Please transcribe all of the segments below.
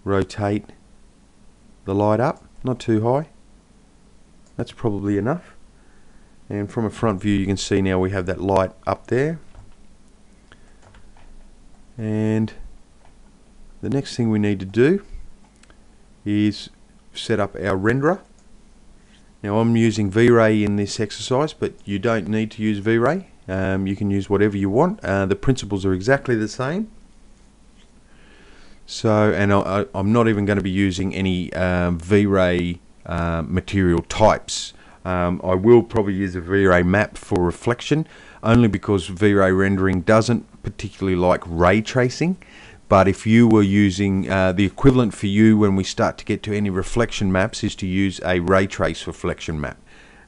rotate the light up, not too high. That's probably enough. And from a front view you can see now we have that light up there. And the next thing we need to do is set up our renderer. Now I'm using V-Ray in this exercise, but you don't need to use V-Ray. You can use whatever you want. The principles are exactly the same. So, and I'm not even going to be using any V-Ray material types. I will probably use a V-Ray map for reflection, only because V-Ray rendering doesn't particularly like ray tracing. But if you were using the equivalent for you when we start to get to any reflection maps is to use a ray trace reflection map.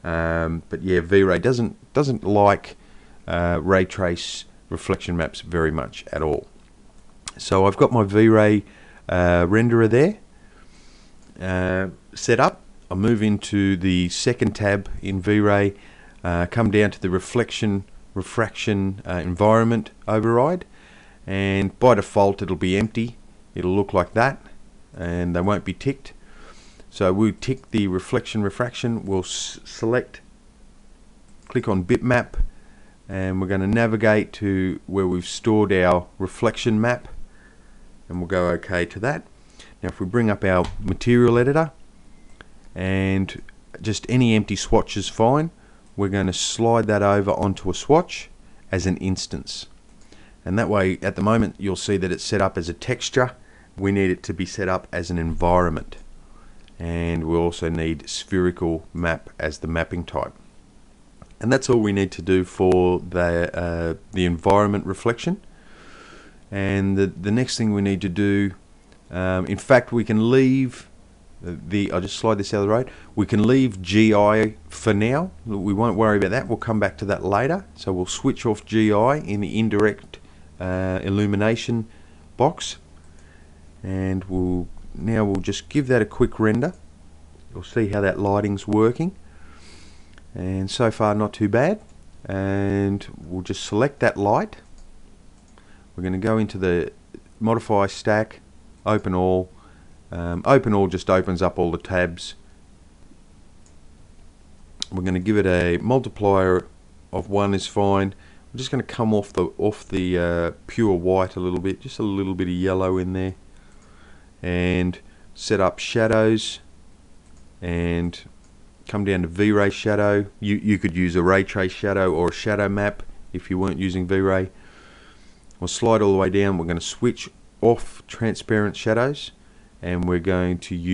But yeah, V-Ray doesn't like ray trace reflection maps very much at all. So I've got my V-Ray renderer there set up. I'll move into the second tab in V-Ray, come down to the reflection refraction environment override, and by default it'll be empty. It'll look like that and they won't be ticked. So we'll tick the reflection refraction. We'll select, click on bitmap, and we're going to navigate to where we've stored our reflection map, and we'll go OK to that. Now if we bring up our material editor, and just any empty swatch is fine, we're going to slide that over onto a swatch as an instance. And that way, at the moment, you'll see that it's set up as a texture. We need it to be set up as an environment. And we'll also need spherical map as the mapping type. And that's all we need to do for the environment reflection. And the next thing we need to do, in fact, we can leave I'll just slide this out of the road. We can leave GI for now. We won't worry about that. We'll come back to that later. So we'll switch off GI in the indirect illumination box, and we'll just give that a quick render. You'll see how that lighting's working, and so far not too bad. And we'll just select that light. We're going to go into the modify stack, open all. Open all just opens up all the tabs. We're going to give it a multiplier of 1 is fine. We're just going to come off the pure white a little bit, just a little bit of yellow in there, and set up shadows, and come down to V-Ray shadow. You could use a ray trace shadow or a shadow map if you weren't using V-Ray. We'll slide all the way down. We're going to switch off transparent shadows, and we're going to use